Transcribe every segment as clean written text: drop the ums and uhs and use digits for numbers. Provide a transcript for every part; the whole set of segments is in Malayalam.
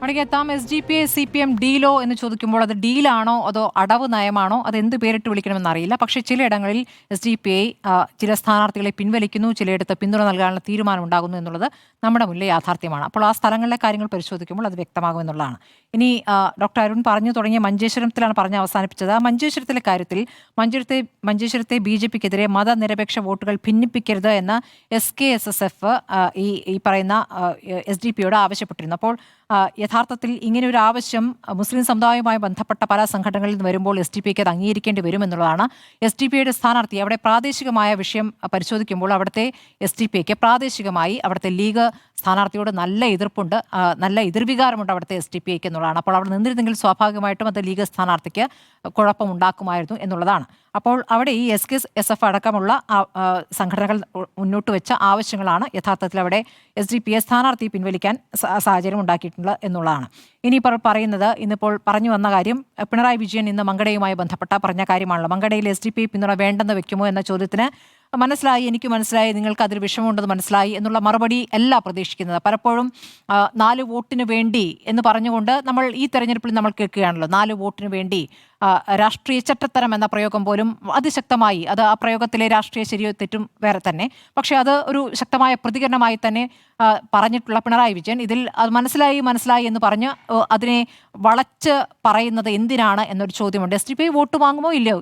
മടങ്ങിയെത്താം. SDP CPM ഡീലോ എന്ന് ചോദിക്കുമ്പോൾ അത് ഡീലാണോ അതോ അടവ് നയമാണോ അത് എന്ത് പേരിട്ട് വിളിക്കണമെന്ന് അറിയില്ല. പക്ഷേ ചിലയിടങ്ങളിൽ SDP ചില സ്ഥാനാർത്ഥികളെ പിൻവലിക്കുന്നു, ചിലയിടത്ത് പിന്തുണ നൽകാനുള്ള തീരുമാനം ഉണ്ടാകുന്നു എന്നുള്ളത് നമ്മുടെ മുന്നിലെ യാഥാർത്ഥ്യമാണ്. അപ്പോൾ ആ സ്ഥലങ്ങളിലെ കാര്യങ്ങൾ പരിശോധിക്കുമ്പോൾ അത് വ്യക്തമാകുമെന്നുള്ളതാണ്. ഇനി ഡോക്ടർ അരുൺ പറഞ്ഞു തുടങ്ങിയ മഞ്ചേശ്വരത്തിലാണ് പറഞ്ഞ് അവസാനിപ്പിച്ചത്. ആ മഞ്ചേശ്വരത്തിലെ കാര്യത്തിൽ മഞ്ചേശ്വരത്തെ BJPക്കെതിരെ മതനിരപേക്ഷ വോട്ടുകൾ ഭിന്നിപ്പിക്കരുത് എന്ന് SKSSF ഈ പറയുന്ന SDP ആവശ്യപ്പെട്ടിരുന്നു. അപ്പോൾ യഥാർത്ഥത്തിൽ ഇങ്ങനെ ഒരു ആവശ്യം മുസ്ലിം സമുദായവുമായി ബന്ധപ്പെട്ട പല സംഘടനകളിൽ നിന്ന് വരുമ്പോൾ SDP അത് അംഗീകരിക്കേണ്ടി വരുമെന്നുള്ളതാണ്. SDP സ്ഥാനാർത്ഥി അവിടെ പ്രാദേശികമായ വിഷയം പരിശോധിക്കുമ്പോൾ അവിടുത്തെ SDP പ്രാദേശികമായി അവിടുത്തെ ലീഗ് സ്ഥാനാർത്ഥിയോട് നല്ല എതിർപ്പുണ്ട്, നല്ല എതിർവികാരമുണ്ട് അവിടുത്തെ SDP എന്നുള്ളതാണ്. അപ്പോൾ അവിടെ നിന്നിരുന്നെങ്കിൽ സ്വാഭാവികമായിട്ടും അത് ലീഗ് സ്ഥാനാർത്ഥിക്ക് കുഴപ്പമുണ്ടാക്കുമായിരുന്നു എന്നുള്ളതാണ്. അപ്പോൾ അവിടെ ഈ SKSF അടക്കമുള്ള സംഘടനകൾ മുന്നോട്ട് വെച്ച ആവശ്യങ്ങളാണ് യഥാർത്ഥത്തിൽ അവിടെ SDP സ്ഥാനാർത്ഥി പിൻവലിക്കാൻ സാഹചര്യം ഉണ്ടാക്കിയിട്ടുള്ളത് എന്നുള്ളതാണ്. ഇനി പറയുന്നത് ഇന്നിപ്പോൾ പറഞ്ഞു വന്ന കാര്യം പിണറായി വിജയൻ ഇന്ന് മങ്കടയുമായി ബന്ധപ്പെട്ട പറഞ്ഞ കാര്യമാണല്ലോ. മങ്കടയിൽ SDP പിന്തുണ വേണ്ടെന്ന് വെക്കുമോ എന്ന ചോദ്യത്തിന് മനസ്സിലായി, എനിക്ക് മനസ്സിലായി, നിങ്ങൾക്ക് അതിൽ വിഷമമുണ്ടെന്ന് മനസ്സിലായി എന്നുള്ള മറുപടി അല്ല പ്രതീക്ഷിക്കുന്നത്. പലപ്പോഴും 4 വോട്ടിന് വേണ്ടി എന്ന് പറഞ്ഞുകൊണ്ട് നമ്മൾ ഈ തെരഞ്ഞെടുപ്പിൽ നമ്മൾ കേൾക്കുകയാണല്ലോ. 4 വോട്ടിന് വേണ്ടി രാഷ്ട്രീയ ചട്ടത്തരം എന്ന പ്രയോഗം പോലും അതിശക്തമായി, അത് ആ പ്രയോഗത്തിലെ രാഷ്ട്രീയ ശരിയോ തെറ്റും വേറെ തന്നെ, പക്ഷേ അത് ഒരു ശക്തമായ പ്രതികരണമായി തന്നെ പറഞ്ഞിട്ടുള്ള പിണറായി വിജയൻ ഇതിൽ അത് മനസ്സിലായി എന്ന് പറഞ്ഞ് അതിനെ വളച്ച് പറയുന്നത് എന്തിനാണ് എന്നൊരു ചോദ്യമുണ്ട്. SDP വോട്ട് വാങ്ങുമോ ഇല്ലയോ?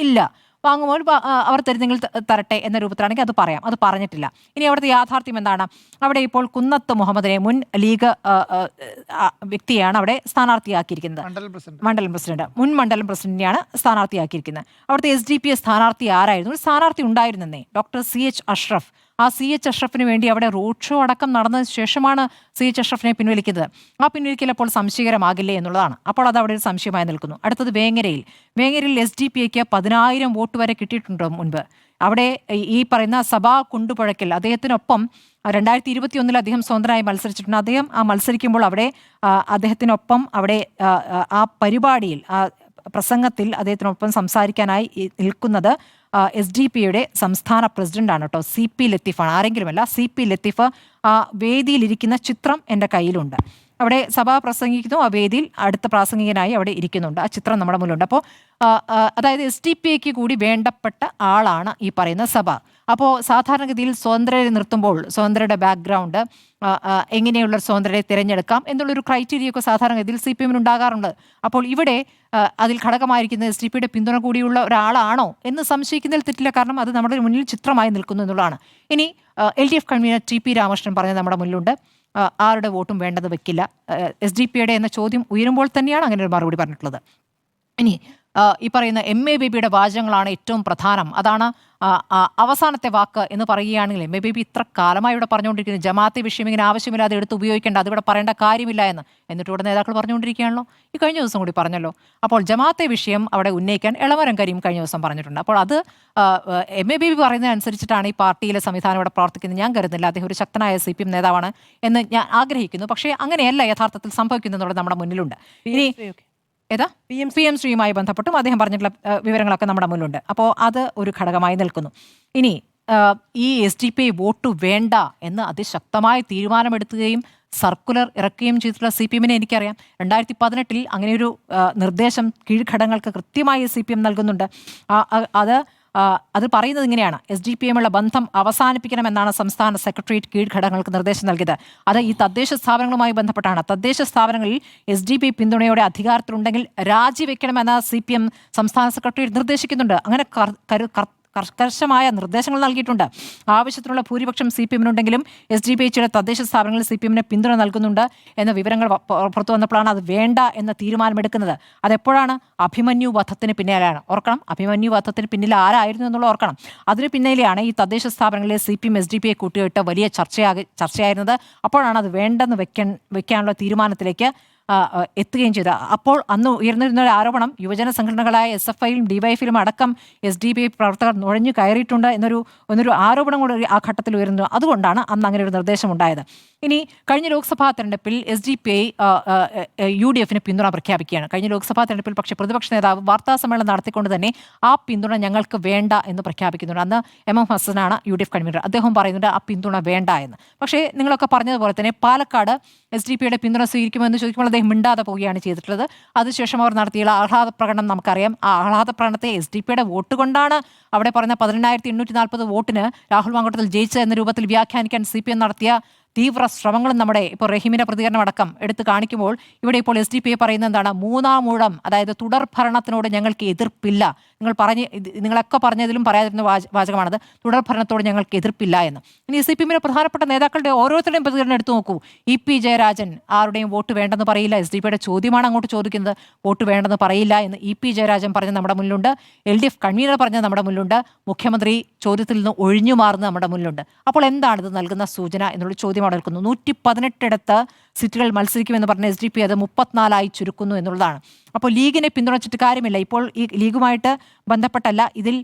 ഇല്ല. വാങ്ങുമ്പോൾ അവർ തരുന്നെങ്കിൽ തരട്ടെ എന്ന രൂപത്തിലാണെങ്കിൽ അത് പറയാം. അത് പറഞ്ഞിട്ടില്ല. ഇനി അവിടുത്തെ യാഥാർത്ഥ്യം എന്താണ്? അവിടെ ഇപ്പോൾ കുന്നത്ത് മുഹമ്മദിനെ മുൻ ലീഗ് വ്യക്തിയാണ് അവിടെ സ്ഥാനാർത്ഥിയാക്കിയിരിക്കുന്നത്. മണ്ഡലം പ്രസിഡന്റ്, മുൻ മണ്ഡലം പ്രസിഡന്റിനെയാണ് സ്ഥാനാർത്ഥിയാക്കിയിരിക്കുന്നത്. അവിടുത്തെ SDP സ്ഥാനാർത്ഥി ആരായിരുന്നു? ഒരു സ്ഥാനാർത്ഥി ഉണ്ടായിരുന്നേ, ഡോക്ടർ CH അഷ്റഫ്. ആ CH അഷ്റഫിന് വേണ്ടി അവിടെ റോഡ് ഷോ അടക്കം നടന്നതിന് ശേഷമാണ് CH അഷ്റഫിനെ പിൻവലിക്കുന്നത്. ആ പിൻവലിക്കൽ അപ്പോൾ സംശയകരമാകില്ലേ എന്നുള്ളതാണ്. അപ്പോൾ അത് അവിടെ ഒരു സംശയമായി നിൽക്കുന്നു. അടുത്തത് വേങ്ങരയിൽ SDP 10,000 വോട്ട് വരെ കിട്ടിയിട്ടുണ്ടോ മുൻപ്? അവിടെ ഈ പറയുന്ന സഭാ കുണ്ടുപുഴയ്ക്കൽ അദ്ദേഹത്തിനൊപ്പം 2021 അദ്ദേഹം സ്വതന്ത്രമായി മത്സരിച്ചിട്ടുണ്ട്. അദ്ദേഹം മത്സരിക്കുമ്പോൾ അവിടെ അദ്ദേഹത്തിനൊപ്പം അവിടെ ആ പരിപാടിയിൽ പ്രസംഗത്തിൽ അദ്ദേഹത്തിനൊപ്പം സംസാരിക്കാനായി നിൽക്കുന്നത് SDP സംസ്ഥാന പ്രസിഡന്റാണ് കേട്ടോ, CP ലത്തീഫാണ്. ആരെങ്കിലുമല്ല, CP ലത്തീഫ് ആ വേദിയിലിരിക്കുന്ന ചിത്രം എൻ്റെ കയ്യിലുണ്ട്. അവിടെ സഭ പ്രസംഗിക്കുന്നു, ആ വേദിയിൽ അടുത്ത പ്രാസംഗികനായി അവിടെ ഇരിക്കുന്നുണ്ട്. ആ ചിത്രം നമ്മുടെ മുന്നിലുണ്ട്. അപ്പോൾ അതായത് SDP കൂടി വേണ്ടപ്പെട്ട ആളാണ് ഈ പറയുന്ന സഭ. അപ്പോൾ സാധാരണഗതിയിൽ സ്വതന്ത്രരെ നിർത്തുമ്പോൾ സ്വതന്ത്രയുടെ ബാക്ക്ഗ്രൗണ്ട് എങ്ങനെയുള്ള സ്വതന്ത്രരെ തിരഞ്ഞെടുക്കാം എന്നുള്ളൊരു ക്രൈറ്റീരിയൊക്കെ സാധാരണഗതിയിൽ CPM ഉണ്ടാകാറുണ്ട്. അപ്പോൾ ഇവിടെ അതിൽ ഘടകമായിരിക്കുന്ന SDP പിന്തുണ കൂടിയുള്ള ഒരാളാണോ എന്ന് സംശയിക്കുന്നതിൽ തെറ്റില്ല. കാരണം അത് നമ്മുടെ മുന്നിൽ ചിത്രമായി നിൽക്കുന്നു എന്നുള്ളതാണ്. ഇനി LDF കൺവീനർ TP രാമകൃഷ്ണൻ പറഞ്ഞത് നമ്മുടെ മുന്നിലുണ്ട്. ആരുടെ വോട്ടും വേണ്ടത് വെക്കില്ല SDP എന്ന ചോദ്യം ഉയരുമ്പോൾ തന്നെയാണ് അങ്ങനെ ഒരു മറുപടി പറഞ്ഞിട്ടുള്ളത്. ഇനി ഈ പറയുന്ന MA ബേബിയുടെ വാചകങ്ങളാണ് ഏറ്റവും പ്രധാനം. അതാണ് അവസാനത്തെ വാക്ക് എന്ന് പറയുകയാണെങ്കിൽ MA ബേബി ഇത്ര കാലമായി ഇവിടെ പറഞ്ഞുകൊണ്ടിരിക്കുന്നത് ജമാഅത്തെ വിഷയം ഇങ്ങനെ ആവശ്യമില്ലാതെ എടുത്ത് ഉപയോഗിക്കേണ്ട, അതിവിടെ പറയേണ്ട കാര്യമില്ല എന്നിട്ട് ഇവിടെ നേതാക്കൾ പറഞ്ഞുകൊണ്ടിരിക്കുകയാണല്ലോ. ഈ കഴിഞ്ഞ ദിവസം കൂടി പറഞ്ഞല്ലോ. അപ്പോൾ ജമാഅത്തെ വിഷയം അവിടെ ഉന്നയിക്കാൻ എളമരം കരീം കഴിഞ്ഞ ദിവസം പറഞ്ഞിട്ടുണ്ട്. അപ്പോൾ അത് MA ബേബി പറയുന്നതനുസരിച്ചിട്ടാണ് ഈ പാർട്ടിയിലെ സംവിധാനം ഇവിടെ പ്രവർത്തിക്കുന്നത്. ഞാൻ കരുതുന്നില്ല അദ്ദേഹം ഒരു ശക്തനായ CPM നേതാവാണ് എന്ന് ഞാൻ ആഗ്രഹിക്കുന്നു. പക്ഷേ അങ്ങനെയല്ല യഥാർത്ഥത്തിൽ സംഭവിക്കുന്നുള്ളത് നമ്മുടെ മുന്നിലുണ്ട്. ഇനി PM ശ്രീയുമായി ബന്ധപ്പെട്ടും അദ്ദേഹം പറഞ്ഞിട്ടുള്ള വിവരങ്ങളൊക്കെ നമ്മുടെ മുന്നിലുണ്ട്. അപ്പോൾ അത് ഒരു ഘടകമായി നിൽക്കുന്നു. ഇനി ഈ SDP വോട്ട് വേണ്ട എന്ന് അതിശക്തമായ തീരുമാനമെടുക്കുകയും സർക്കുലർ ഇറക്കുകയും ചെയ്തിട്ടുള്ള CPM എനിക്കറിയാം. 2018 അങ്ങനെയൊരു നിർദ്ദേശം കീഴ്ഘടകങ്ങൾക്ക് കൃത്യമായി CPM നൽകുന്നുണ്ട്. അത് പറയുന്നത് ഇങ്ങനെയാണ്: SDP ബന്ധം അവസാനിപ്പിക്കണമെന്നാണ് സംസ്ഥാന സെക്രട്ടേറിയറ്റ് കീഴ്ഘടകങ്ങൾക്ക് നിർദ്ദേശം നൽകിയത്. അത് ഈ തദ്ദേശ സ്ഥാപനങ്ങളുമായി ബന്ധപ്പെട്ടാണ്. തദ്ദേശ സ്ഥാപനങ്ങളിൽ SDP പിന്തുണയോടെ അധികാരത്തിലുണ്ടെങ്കിൽ രാജിവെക്കണമെന്ന് CPM സംസ്ഥാന സെക്രട്ടേറിയറ്റ് നിർദ്ദേശിക്കുന്നുണ്ട്. അങ്ങനെ കർശനമായ നിർദ്ദേശങ്ങൾ നൽകിയിട്ടുണ്ട്. ആവശ്യത്തിനുള്ള ഭൂരിപക്ഷം CPM SDP ചില തദ്ദേശ സ്ഥാപനങ്ങളിൽ CPM പിന്തുണ നൽകുന്നുണ്ട് എന്ന വിവരങ്ങൾ പുറത്തു വന്നപ്പോഴാണ് അത് വേണ്ട എന്ന തീരുമാനമെടുക്കുന്നത്. അതെപ്പോഴാണ്? അഭിമന്യു വധത്തിന് പിന്നാലെയാണ്. ഓർക്കണം, അഭിമന്യു വധത്തിന് പിന്നിൽ ആരായിരുന്നു എന്നുള്ള ഓർക്കണം. അതിന് പിന്നാലെയാണ് ഈ തദ്ദേശ സ്ഥാപനങ്ങളിലെ CPM SDP കൂട്ടിയിട്ട് വലിയ ചർച്ചയായിരുന്നത്. അപ്പോഴാണ് അത് വേണ്ടെന്ന് വെക്കാനുള്ള തീരുമാനത്തിലേക്ക് എത്തുകയും ചെയ്തു. അപ്പോൾ അന്ന് ഉയർന്നിരുന്ന ഒരു ആരോപണം യുവജന സംഘടനകളായ SFIയിലും DYFയിലും അടക്കം SDPI പ്രവർത്തകർ നുഴഞ്ഞു കയറിയിട്ടുണ്ട് എന്നൊരു ആരോപണം കൂടെ ആ ഘട്ടത്തിൽ ഉയർന്നു. അതുകൊണ്ടാണ് അന്ന് അങ്ങനെ ഒരു നിർദ്ദേശം ഉണ്ടായത്. ഇനി കഴിഞ്ഞ ലോക്സഭാ തെരഞ്ഞെടുപ്പിൽ SDPI UDFന് പിന്തുണ പ്രഖ്യാപിക്കുകയാണ്. കഴിഞ്ഞ ലോക്സഭാ തെരഞ്ഞെടുപ്പിൽ പക്ഷേ പ്രതിപക്ഷ നേതാവ് വാർത്താ സമ്മേളനം നടത്തിക്കൊണ്ട് തന്നെ ആ പിന്തുണ ഞങ്ങൾക്ക് വേണ്ട എന്ന് പ്രഖ്യാപിക്കുന്നുണ്ട്. അന്ന് MM ഹസനാണ് UDF കൺവീനർ. അദ്ദേഹം പറയുന്നുണ്ട് ആ പിന്തുണ വേണ്ട എന്ന്. പക്ഷേ നിങ്ങളൊക്കെ പറഞ്ഞതുപോലെ തന്നെ പാലക്കാട് SDPIയുടെ പിന്തുണ സ്വീകരിക്കുമെന്ന് ചോദിക്കുമ്പോൾ അദ്ദേഹം മിണ്ടാതെ പോവുകയാണ് ചെയ്തിട്ടുള്ളത്. അതിനുശേഷം അവർ നടത്തിയുള്ള ആഹ്ലാദ പ്രകടനം നമുക്കറിയാം. ആ ആഹ്ലാദ പ്രകടനത്തെ SDPIയുടെ വോട്ട് കൊണ്ടാണ് അവിടെ പറയുന്ന 18,840 വോട്ടിന് രാഹുൽ മാങ്കൂട്ടത്തിൽ ജയിച്ചത് എന്ന രൂപത്തിൽ വ്യാഖ്യാനിക്കാൻ CPM നടത്തിയ തീവ്ര ശ്രമങ്ങളും നമ്മുടെ ഇപ്പോൾ റഹീമിന്റെ പ്രതികരണം അടക്കം എടുത്തു കാണിക്കുമ്പോൾ ഇവിടെ ഇപ്പോൾ SDPI പറയുന്നത് എന്താണ്? മൂന്നാം ഊഴം, അതായത് തുടർ ഭരണത്തിനോട് ഞങ്ങൾക്ക് എതിർപ്പില്ല. നിങ്ങളൊക്കെ പറഞ്ഞതിലും പറയാതിരുന്ന വാചകമാണത്. തുടർ ഭരണത്തോട് ഞങ്ങൾക്ക് എതിർപ്പില്ല എന്ന്. ഇനി CPMന്റെ പ്രധാനപ്പെട്ട നേതാക്കളുടെ ഓരോരുത്തരുടെയും പ്രതികരണം എടുത്തു നോക്കൂ. EP ജയരാജൻ ആരുടെയും വോട്ട് വേണ്ടെന്ന് പറയില്ല. SDPIയുടെ ചോദ്യമാണ് അങ്ങോട്ട് ചോദിക്കുന്നത്. വോട്ട് വേണ്ടെന്ന് പറയില്ല എന്ന് EP ജയരാജൻ പറഞ്ഞ് നമ്മുടെ മുന്നിലുണ്ട്. LDF കൺവീനർ പറഞ്ഞത് നമ്മുടെ മുന്നിലുണ്ട്. മുഖ്യമന്ത്രി ചോദ്യത്തിൽ നിന്ന് ഒഴിഞ്ഞു മാറുന്നത് നമ്മുടെ മുന്നിലുണ്ട്. അപ്പോൾ എന്താണിത് നൽകുന്ന സൂചന എന്നുള്ള ചോദ്യം അവിടെ നിൽക്കുന്നു. 118 സീറ്റുകൾ മത്സരിക്കുമെന്ന് പറഞ്ഞ SDPI അത് 34 ചുരുക്കുന്നു എന്നുള്ളതാണ്. അപ്പോൾ ലീഗിനെ പിന്തുണച്ചിട്ട് കാര്യമില്ല. ഇപ്പോൾ ഈ ലീഗുമായിട്ട് ബന്ധപ്പെട്ടല്ല, ഇതിൽ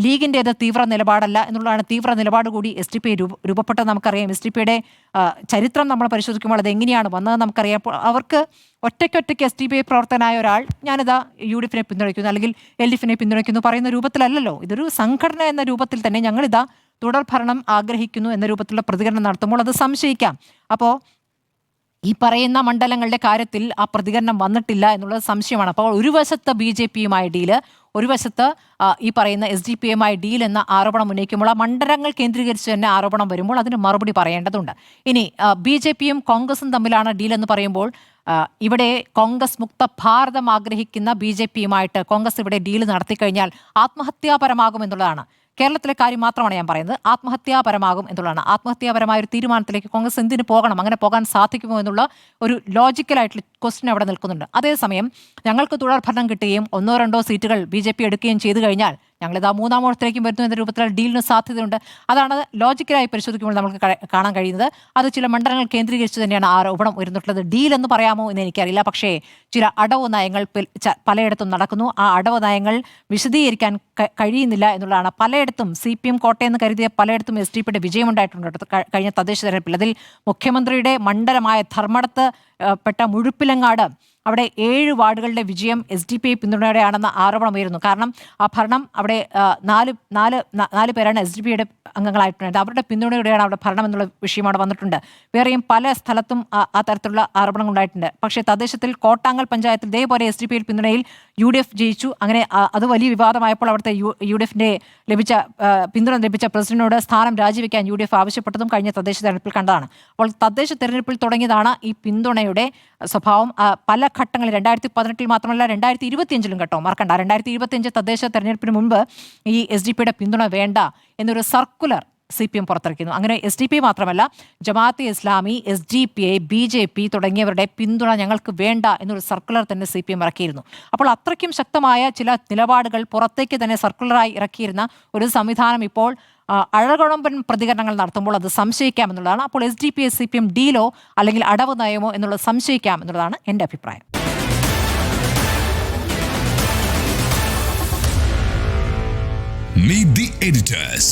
ലീഗിൻ്റേത് തീവ്ര നിലപാടല്ല എന്നുള്ളതാണ്. തീവ്ര നിലപാട് കൂടി SDPI രൂപപ്പെട്ടത് നമുക്കറിയാം. SDPIയുടെ ചരിത്രം നമ്മൾ പരിശോധിക്കുമ്പോൾ അത് എങ്ങനെയാണ് വന്നത് നമുക്കറിയാം. അപ്പോൾ അവർക്ക് ഒറ്റയ്ക്കൊറ്റയ്ക്ക് SDPI പ്രവർത്തകനായ ഒരാൾ ഞാനിതാ UDFനെ പിന്തുണയ്ക്കുന്നു അല്ലെങ്കിൽ LDFനെ പിന്തുണയ്ക്കുന്നു പറയുന്ന രൂപത്തിലല്ലല്ലോ. ഇതൊരു സംഘടന എന്ന രൂപത്തിൽ തന്നെ ഞങ്ങളിതാ തുടർ ഭരണം ആഗ്രഹിക്കുന്നു എന്ന രൂപത്തിലുള്ള പ്രതികരണം നടത്തുമ്പോൾ അത് സംശയിക്കാം. അപ്പോൾ ഈ പറയുന്ന മണ്ഡലങ്ങളുടെ കാര്യത്തിൽ ആ പ്രതികരണം വന്നിട്ടില്ല എന്നുള്ളത് സംശയമാണ്. അപ്പോൾ ഒരു വശത്ത് BJPയുമായി ഡീല്, ഒരു വശത്ത് ഈ പറയുന്ന SDPയുമായി ഡീൽ എന്ന ആരോപണം ഉന്നയിക്കുമ്പോൾ ആ മണ്ഡലങ്ങൾ കേന്ദ്രീകരിച്ച് തന്നെ ആരോപണം വരുമ്പോൾ അതിന് മറുപടി പറയേണ്ടതുണ്ട്. ഇനി BJPയും കോൺഗ്രസും തമ്മിലാണ് ഡീൽ എന്ന് പറയുമ്പോൾ ഇവിടെ കോൺഗ്രസ് മുക്ത ഭാരതം ആഗ്രഹിക്കുന്ന BJPയുമായിട്ട് കോൺഗ്രസ് ഇവിടെ ഡീൽ നടത്തിക്കഴിഞ്ഞാൽ ആത്മഹത്യാപരമാകും എന്നുള്ളതാണ്. കേരളത്തിലെ കാര്യം മാത്രമാണ് ഞാൻ പറയുന്നത്. ആത്മഹത്യാപരമാകും എന്നുള്ളതാണ്. ആത്മഹത്യാപരമായ ഒരു തീരുമാനത്തിലേക്ക് കോൺഗ്രസ് എന്തിനു പോകണം, അങ്ങനെ പോകാൻ സാധിക്കുമോ എന്നുള്ള ഒരു ലോജിക്കലായിട്ടുള്ള ക്വസ്റ്റ്യൻ അവിടെ നിൽക്കുന്നുണ്ട്. അതേസമയം ഞങ്ങൾക്ക് തുടർ ഭരണം കിട്ടുകയും 1-2 സീറ്റുകൾ BJP എടുക്കുകയും ചെയ്തു കഴിഞ്ഞാൽ ഞങ്ങളിതാ മൂന്നാം ഓഴത്തിലേക്കും വരുന്നു എന്ന രൂപത്തിലുള്ള ഡീലിന് സാധ്യതയുണ്ട്. അതാണ് ലോജിക്കലായി പരിശോധിക്കുമ്പോൾ നമുക്ക് കാണാൻ കഴിയുന്നത്. അത് ചില മണ്ഡലങ്ങൾ കേന്ദ്രീകരിച്ച് തന്നെയാണ് ആരോപണം ഉയർന്നിട്ടുള്ളത്. ഡീൽ എന്ന് പറയാമോ എന്ന് എനിക്കറിയില്ല. പക്ഷേ ചില അടവ് നയങ്ങൾ പലയിടത്തും നടക്കുന്നു. ആ അടവ് നയങ്ങൾ വിശദീകരിക്കാൻ കഴിയുന്നില്ല എന്നുള്ളതാണ്. പലയിടത്തും CPM കോട്ടയെന്ന് കരുതിയ പലയിടത്തും SDPയുടെ വിജയമുണ്ടായിട്ടുണ്ട് കഴിഞ്ഞ തദ്ദേശ തെരഞ്ഞെടുപ്പിൽ. അതിൽ മുഖ്യമന്ത്രിയുടെ മണ്ഡലമായ ധർമ്മടത്ത് പെട്ട മുഴുപ്പിലങ്ങാട് അവിടെ 7 വാർഡുകളുടെ വിജയം SDPI പിന്തുണയോടെയാണെന്ന ആരോപണം ഉയരുന്നു. കാരണം ആ ഭരണം അവിടെ 4 പേരാണ് SDPയുടെ അംഗങ്ങളായിട്ടുള്ളത്. അവരുടെ പിന്തുണയോടെയാണ് അവിടെ ഭരണം എന്നുള്ള വിഷയം അവിടെ വന്നിട്ടുണ്ട്. വേറെയും പല സ്ഥലത്തും ആ തരത്തിലുള്ള ആരോപണങ്ങൾ ഉണ്ടായിട്ടുണ്ട്. പക്ഷേ തദ്ദേശത്തിൽ കോട്ടാങ്ങൽ പഞ്ചായത്തിൽ ഇതേപോലെ SDPയിൽ പിന്തുണയിൽ UDF ജയിച്ചു. അങ്ങനെ അത് വലിയ വിവാദമായപ്പോൾ അവിടുത്തെ UDFന്റെ പിന്തുണ ലഭിച്ച പ്രസിഡന്റിനോട് സ്ഥാനം രാജിവെക്കാൻ UDF ആവശ്യപ്പെട്ടതും കഴിഞ്ഞ തദ്ദേശ തെരഞ്ഞെടുപ്പിൽ കണ്ടതാണ്. അപ്പോൾ തദ്ദേശ തെരഞ്ഞെടുപ്പിൽ തുടങ്ങിയതാണ് ഈ പിന്തുണയുടെ സ്വഭാവം. പല ഘട്ടങ്ങളിൽ 2018 മാത്രമല്ല 2025 കേട്ടോ, മറക്കണ്ട. 2025 തദ്ദേശ തെരഞ്ഞെടുപ്പിന് മുൻപ് ഈ SDPയുടെ പിന്തുണ വേണ്ട എന്നൊരു സർക്കുലർ CPM പുറത്തിറക്കുന്നു. അങ്ങനെ SDPI മാത്രമല്ല ജമാഅത്തെ ഇസ്ലാമി, SDPI, BJP തുടങ്ങിയവരുടെ പിന്തുണ ഞങ്ങൾക്ക് വേണ്ട എന്നൊരു സർക്കുലർ തന്നെ CPM ഇറക്കിയിരുന്നു. അപ്പോൾ അത്രയ്ക്കും ശക്തമായ ചില നിലപാടുകൾ പുറത്തേക്ക് തന്നെ സർക്കുലറായി ഇറക്കിയിരുന്ന ഒരു സംവിധാനം ഇപ്പോൾ അഴകുഴമ്പൻ പ്രതികരണങ്ങൾ നടത്തുമ്പോൾ അത് സംശയിക്കാമെന്നുള്ളതാണ്. അപ്പോൾ SDPI CPM ഡീലോ അല്ലെങ്കിൽ അടവ് നയമോ എന്നുള്ളത് സംശയിക്കാം എന്നുള്ളതാണ് എൻ്റെ അഭിപ്രായം. Meet the editors.